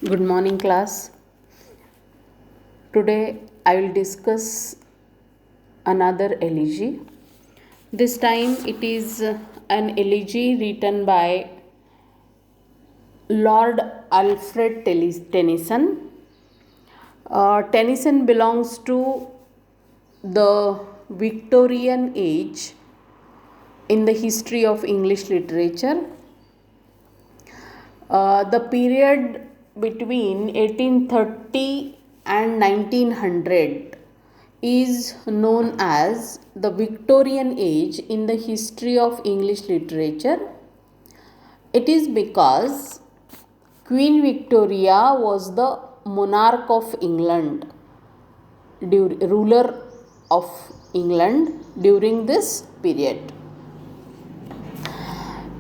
Good morning, class. Today I will discuss another elegy. This time it is an elegy written by Lord Alfred Tennyson. Tennyson belongs to the Victorian age in the history of English literature. The period between 1830 and 1900 is known as the Victorian age in the history of English literature. It is because Queen Victoria was the monarch of England, ruler of England during this period.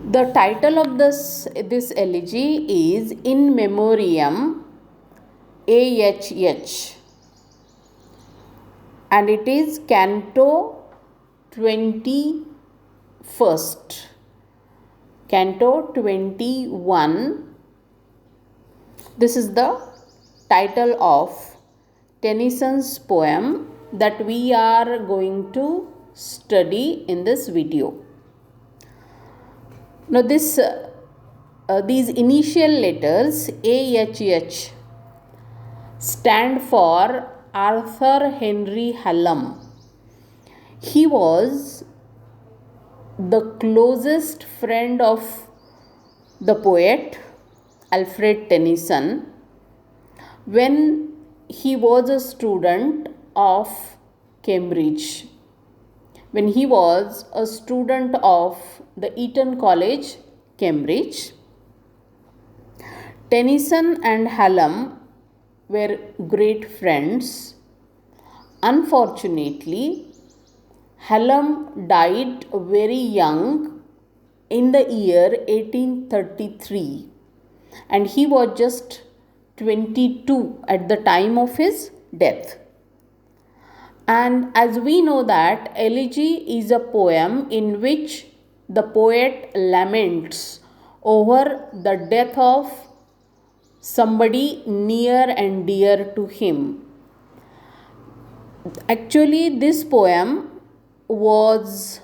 The title of this elegy is In Memoriam A H H, and it is canto 21st, canto 21. This is the title of Tennyson's poem that we are going to study in this video. Now these initial letters AHH stand for Arthur Henry Hallam. He was the closest friend of the poet Alfred Tennyson when he was a student of Cambridge. When he was a student of the Eton College, Cambridge, Tennyson and Hallam were great friends. Unfortunately, Hallam died very young in the year 1833, and he was just 22 at the time of his death. And as we know that elegy is a poem in which the poet laments over the death of somebody near and dear to him. Actually, this poem was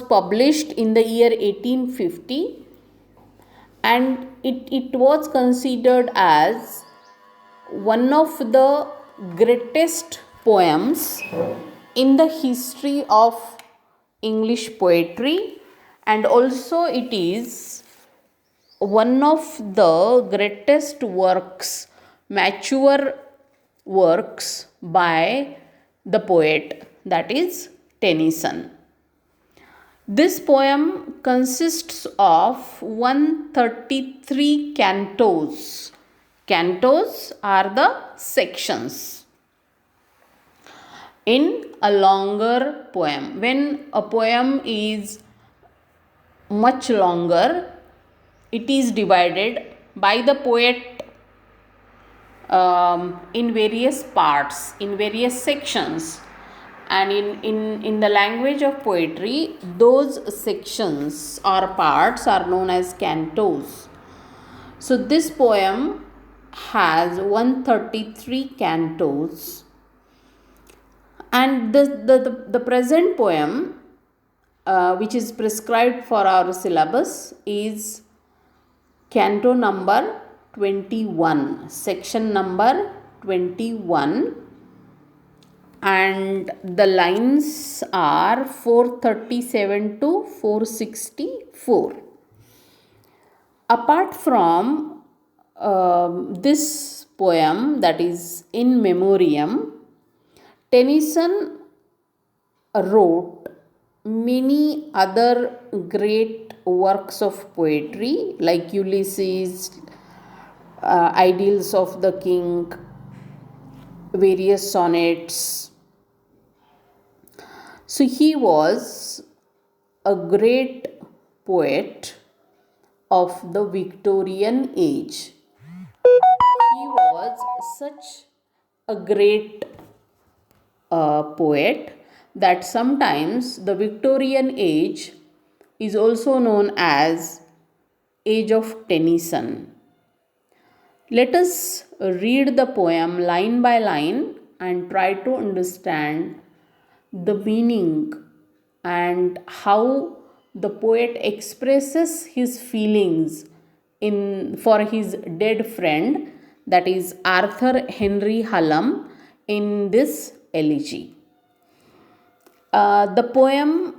published in the year 1850, and it was considered as one of the greatest poems in the history of English poetry, and also it is one of the greatest works, mature works by the poet, that is Tennyson. This poem consists of 133 cantos. Cantos are the sections in a longer poem. When a poem is much longer, it is divided by the poet in various parts, in various sections, and in the language of poetry, those sections or parts are known as cantos. So this poem has 133 cantos, and the present poem which is prescribed for our syllabus is canto number 21, section number 21, and the lines are 437 to 464. Apart from this poem, that is In Memoriam, Tennyson wrote many other great works of poetry like Ulysses, Idylls of the King, various sonnets. So he was a great poet of the Victorian age. He was such a great poet that sometimes the Victorian age is also known as Age of Tennyson. Let us read the poem line by line and try to understand the meaning and how the poet expresses his feelings for his dead friend, that is Arthur Henry Hallam, in this elegy. The poem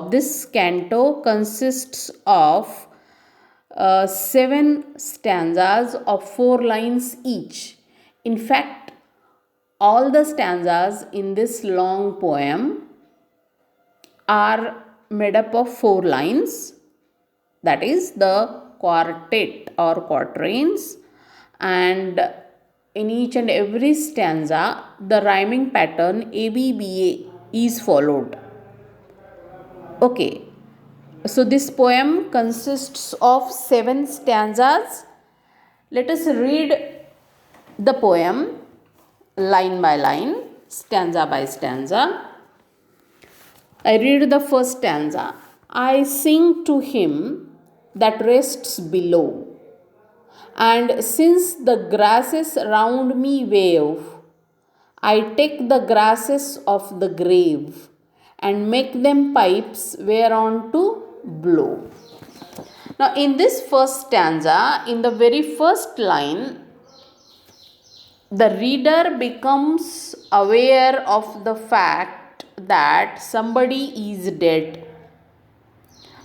this canto consists of 7 stanzas of 4 lines each. In fact, all the stanzas in this long poem are made up of 4 lines, that is the quartet or quatrains, and in each and every stanza the rhyming pattern ABBA is followed. Okay, so this poem consists of 7 stanzas. Let us read the poem line by line, stanza by stanza. I read the first stanza. I sing to him that rests below, and since the grasses round me wave, I take the grasses of the grave and make them pipes whereon to blow. Now, in this first stanza, in the very first line, the reader becomes aware of the fact that somebody is dead.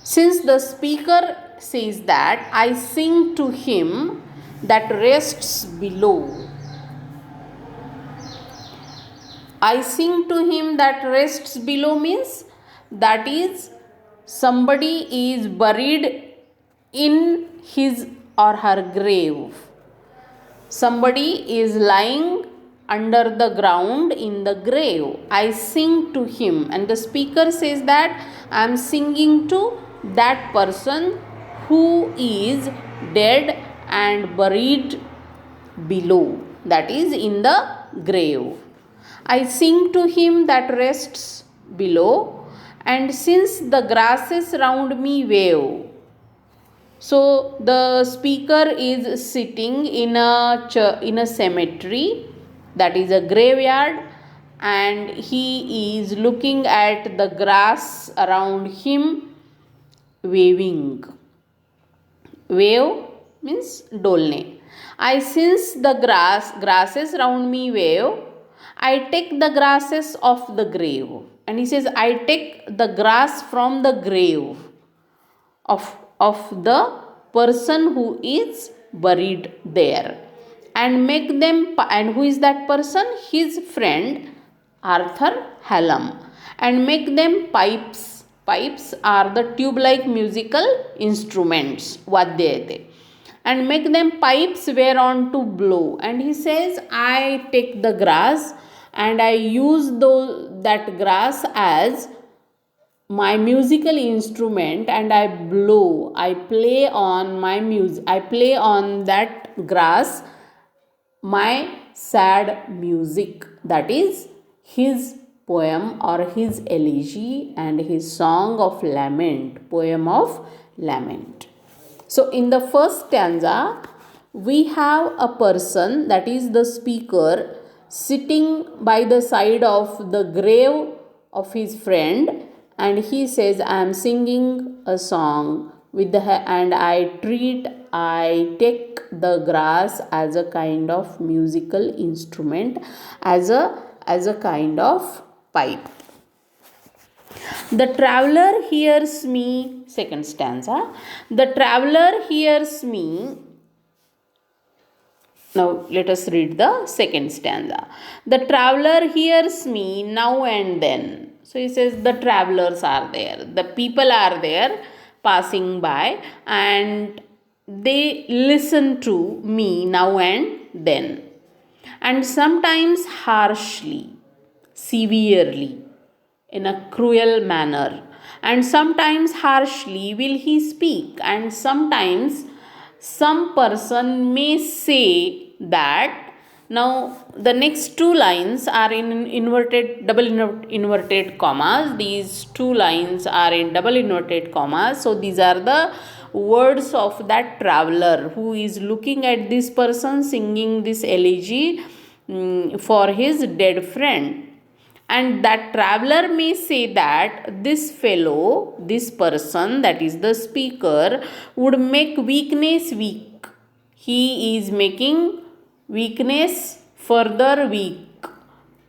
Since the speaker says that I sing to him that rests below, I sing to him that rests below means that is somebody is buried in his or her grave. Somebody is lying under the ground in the grave. I sing to him, and the speaker says that I am singing to that person who is dead and buried below, that is in the grave. I sing to him that rests below, and since the grasses round me wave. So the speaker is sitting in a cemetery, that is a graveyard, and he is looking at the grass around him waving. Wave means dolne. Since the grasses round me wave, I take the grasses of the grave. And he says, I take the grass from the grave of the person who is buried there, and make them, and who is that person? His friend Arthur Hallam, and make them pipes. Pipes are the tube-like musical instruments, vadyayate, and make them pipes whereon to blow. And he says, I take the grass and I use that grass as my musical instrument, and I blow, I play on my music, I play on that grass my sad music. That is his poem or his elegy and his song of lament, poem of lament. So in the first stanza, we have a person, that is the speaker, sitting by the side of the grave of his friend, and he says, I am singing a song with and I take the grass as a kind of musical instrument, as a kind of pipe. The traveler hears me, second stanza. The traveler hears me. Now let us read the second stanza. The traveler hears me now and then. So he says the travelers are there, the people are there passing by, and they listen to me now and then. And sometimes harshly, severely, in a cruel manner, and sometimes harshly will he speak, and sometimes some person may say that. Now the next 2 lines are in double inverted commas. These 2 lines are in double inverted commas. So these are the words of that traveler who is looking at this person singing this elegy for his dead friend. And that traveler may say that this fellow, this person, that is the speaker, would make weakness weak. He is making weakness further weak,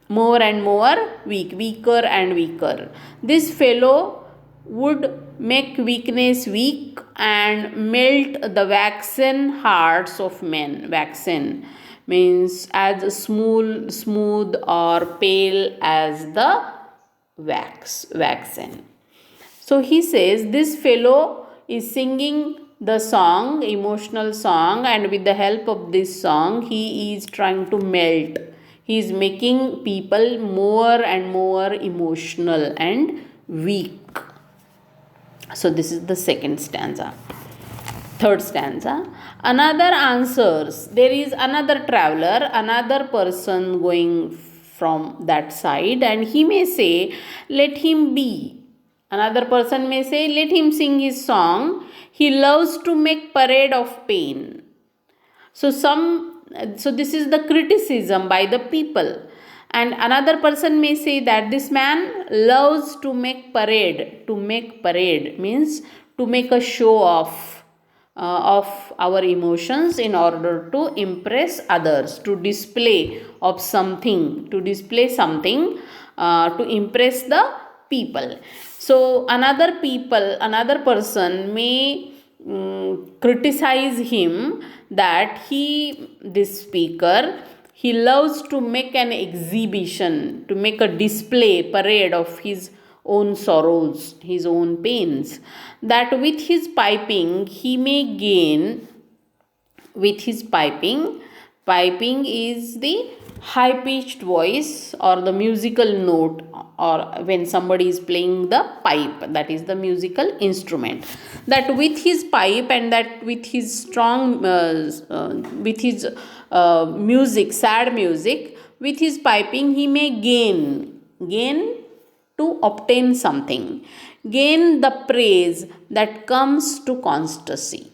more and more weak, weaker and weaker. This fellow would make weakness weak and melt the waxen hearts of men. Waxen means as smooth or pale as the waxen. So he says this fellow is singing the song, emotional song, and with the help of this song he is trying to melt. He is making people more and more emotional and weak. So this is the second stanza. Third stanza. Another answers. There is another traveler, another person going from that side, and he may say, let him be. Another person may say, let him sing his song. He loves to make parade of pain. So this is the criticism by the people. And another person may say that this man loves to make parade. To make parade means to make a show of our emotions in order to impress others, to display something, to impress the people. So another person may criticize him that this speaker, he loves to make an exhibition, to make a display, parade of his own sorrows, his own pains, that with his piping he may gain. With his piping is the high pitched voice or the musical note, or when somebody is playing the pipe, that is the musical instrument, that with his pipe and that with his strong with his music, sad music, with his piping he may gain to obtain something, gain the praise that comes to constancy.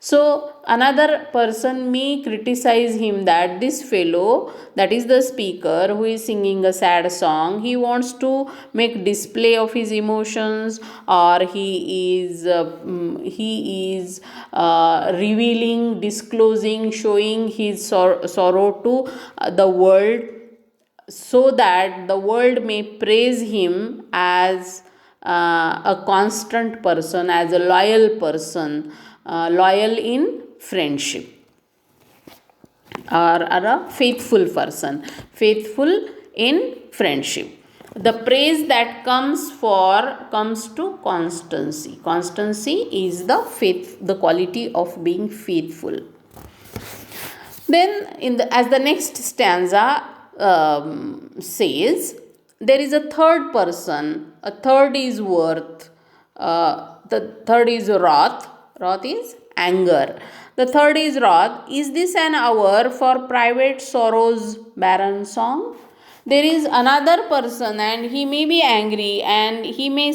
So another person may criticize him that this fellow, that is the speaker who is singing a sad song, he wants to make display of his emotions, or he is revealing, disclosing, showing his sorrow to the world, so that the world may praise him as a constant person, as a loyal person, loyal in friendship, or a faithful person, faithful in friendship. The praise that comes to constancy. Constancy is the quality of being faithful. Then as the next stanza says, there is a third person. A third is worth. The third is wrath. Wrath is anger. The third is wrath. Is this an hour for private sorrow's barren song? There is another person and he may be angry, and he may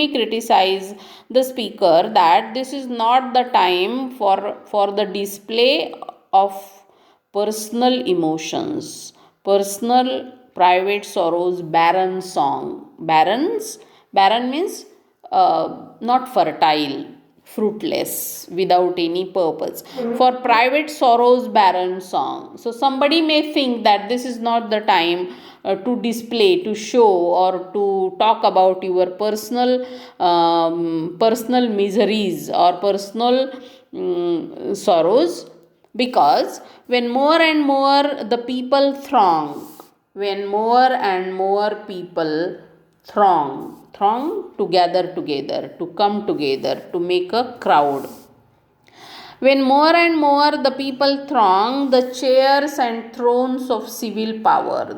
criticize the speaker that this is not the time for the display of personal emotions, personal private sorrows, barren song. Barren means not fertile, fruitless, without any purpose. For private sorrows, barren song. So somebody may think that this is not the time to display, to show, or to talk about your personal miseries or personal sorrows, because when more and more the people throng, when more and more people throng together, to come together, to make a crowd. When more and more the people throng, the chairs and thrones of civil power,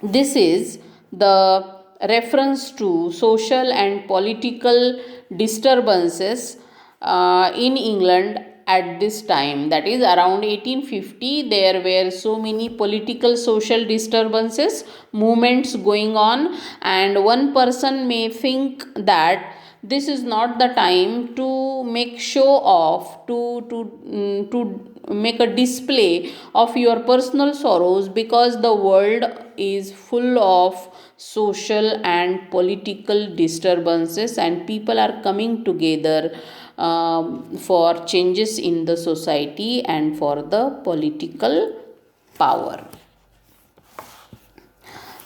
this is the reference to social and political disturbances in England at this time, that is around 1850, there were so many political social disturbances, movements going on, and one person may think that this is not the time to make show off, to make a display of your personal sorrows, because the world is full of social and political disturbances and people are coming together for changes in the society and for the political power.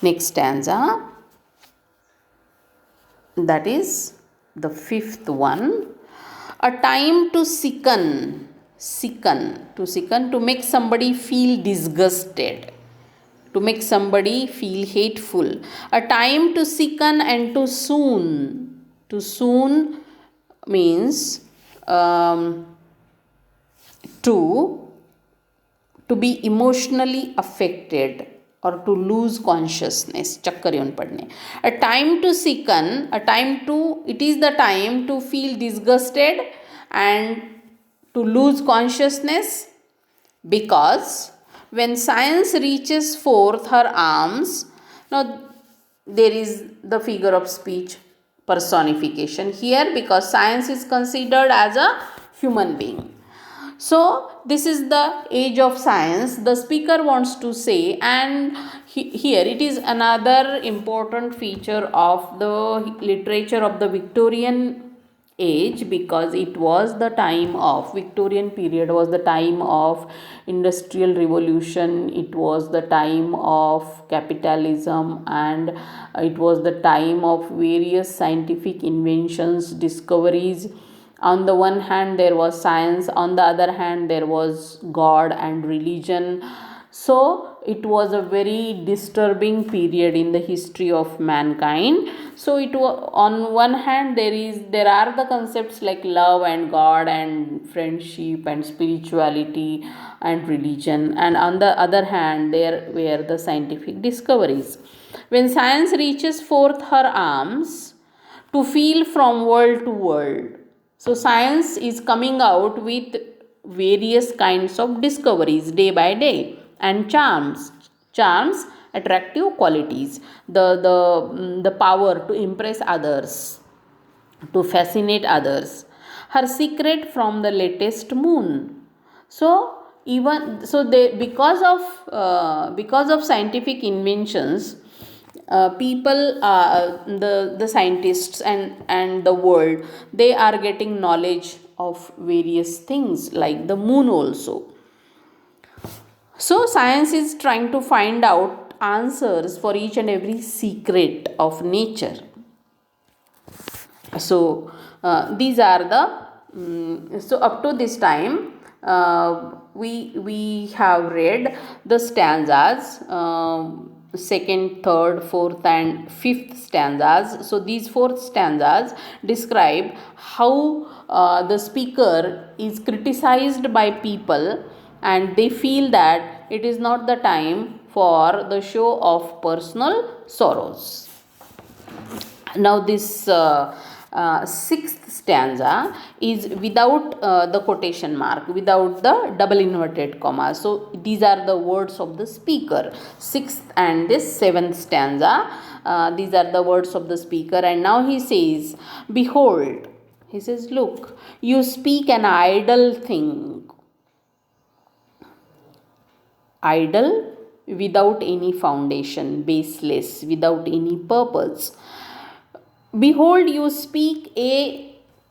Next stanza, that is the fifth one. A time to to make somebody feel disgusted, to make somebody feel hateful. A time to sicken and to soon. To soon means to be emotionally affected or to lose consciousness. Chakkar yeun padne. A time to sicken, it is the time to feel disgusted and to lose consciousness, because when science reaches forth her arms, now there is the figure of speech personification here, because science is considered as a human being. So this is the age of science, the speaker wants to say, and here it is another important feature of the literature of the Victorian age, because it was the time of Victorian period, was the time of industrial revolution, it was the time of capitalism, and it was the time of various scientific inventions, discoveries. On the one hand there was science, on the other hand there was God and religion. So it was a very disturbing period in the history of mankind. So it was, on one hand there are the concepts like love and God and friendship and spirituality and religion, and on the other hand there were the scientific discoveries. When science reaches forth her arms to feel from world to world, so science is coming out with various kinds of discoveries day by day, and charms, attractive qualities, the power to impress others, to fascinate others. Her secret from the latest moon. So even so, they, because of scientific inventions, people, the scientists and the world, they are getting knowledge of various things like the moon also. So science is trying to find out answers for each and every secret of nature. So these are the so up to this time we have read the stanzas, second, third, fourth and fifth stanzas. So these four stanzas describe how the speaker is criticized by people and they feel that it is not the time for the show of personal sorrows. Now this sixth stanza is without the quotation mark, without the double inverted comma. So these are the words of the speaker. Sixth and this seventh stanza, these are the words of the speaker. And now he says, behold, he says, look, you speak an idle thing. Idle, without any foundation, baseless, without any purpose. Behold, you speak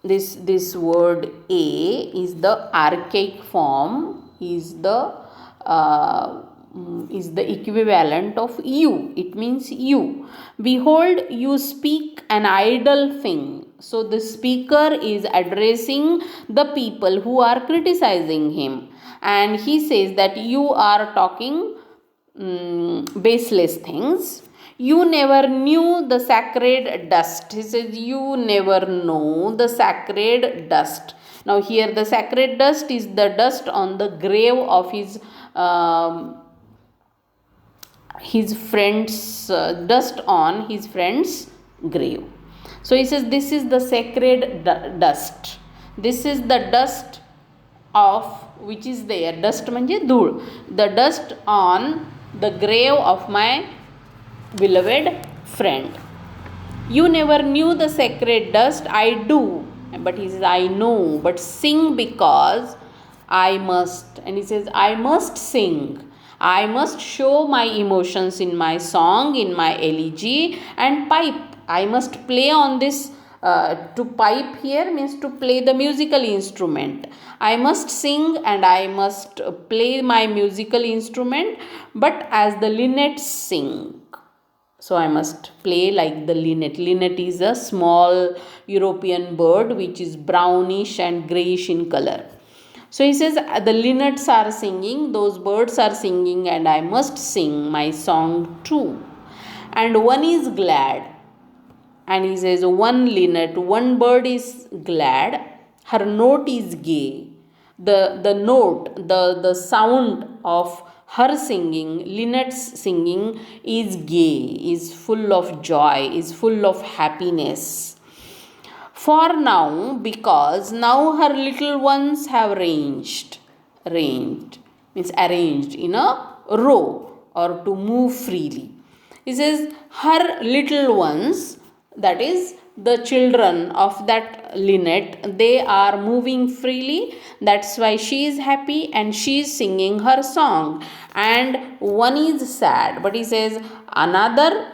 this word a is the archaic form, is the equivalent of you. It means you. Behold, you speak an idle thing. So the speaker is addressing the people who are criticizing him, and he says that you are talking baseless things. You never knew the sacred dust. He says, you never know the sacred dust. Now here the sacred dust is the dust on the grave of his friend's dust on his friend's grave. So he says, this is the sacred dust. This is the dust of which is there, dust म्हणजे धूळ, the dust on the grave of my beloved friend. You never knew the sacred dust, I do. But he says, I know, but sing because I must. And he says, I must sing. I must show my emotions in my song, in my elegy, and pipe. I must play on this. To pipe here means to play the musical instrument. I must sing and I must play my musical instrument, but as the linnets sing. So I must play like the linnet. Linnet is a small European bird which is brownish and grayish in color. So he says, the linnets are singing, those birds are singing, and I must sing my song too. And one is glad. And he says, one linnet, one bird is glad, her note is gay. The note, the sound of her singing, linnet's singing, is gay, is full of joy, is full of happiness. For now, because now her little ones have ranged means arranged in a row or to move freely. He says, her little ones, that is the children of that linnet, they are moving freely. That's why she is happy and she is singing her song. And one is sad, but he says another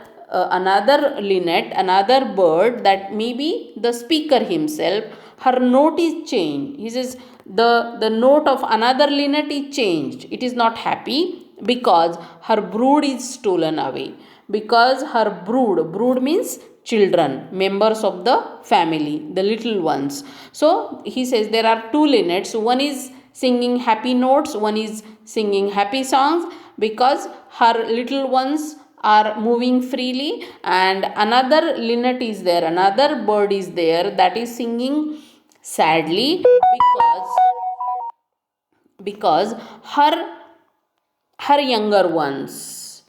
linnet, another bird, that may be the speaker himself, her note is changed. He says the note of another linnet is changed. It is not happy because her brood is stolen away. Because her brood means children, members of the family, the little ones. So he says there are two linnets, one is singing happy notes, one is singing happy songs, because her little ones are moving freely, and another linnet is there, another bird is there, that is singing sadly because her younger ones,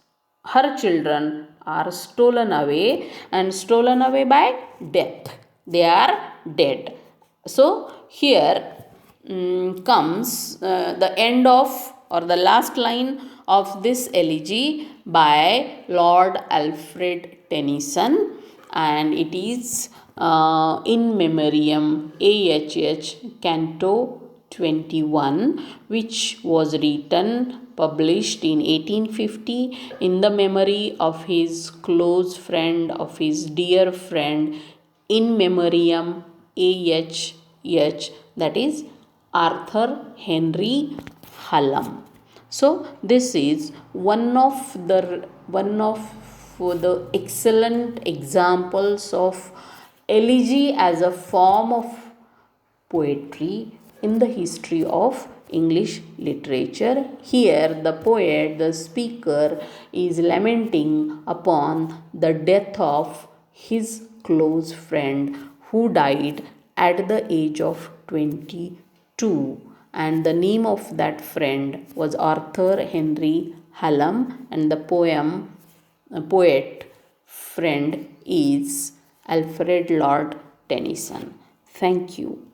her children, are stolen away, and stolen away by death. They are dead. So here comes the end of, or the last line of this elegy by Lord Alfred Tennyson, and it is In Memoriam A H H, canto 21, which was published in 1850 in the memory of his close friend, of his dear friend, In Memoriam A H H, that is Arthur Henry Hallam. So this is one of the excellent examples of elegy as a form of poetry in the history of English literature. Here the poet, the speaker, is lamenting upon the death of his close friend who died at the age of 22, and the name of that friend was Arthur Henry Hallam, and the poet friend is Alfred Lord Tennyson. Thank you.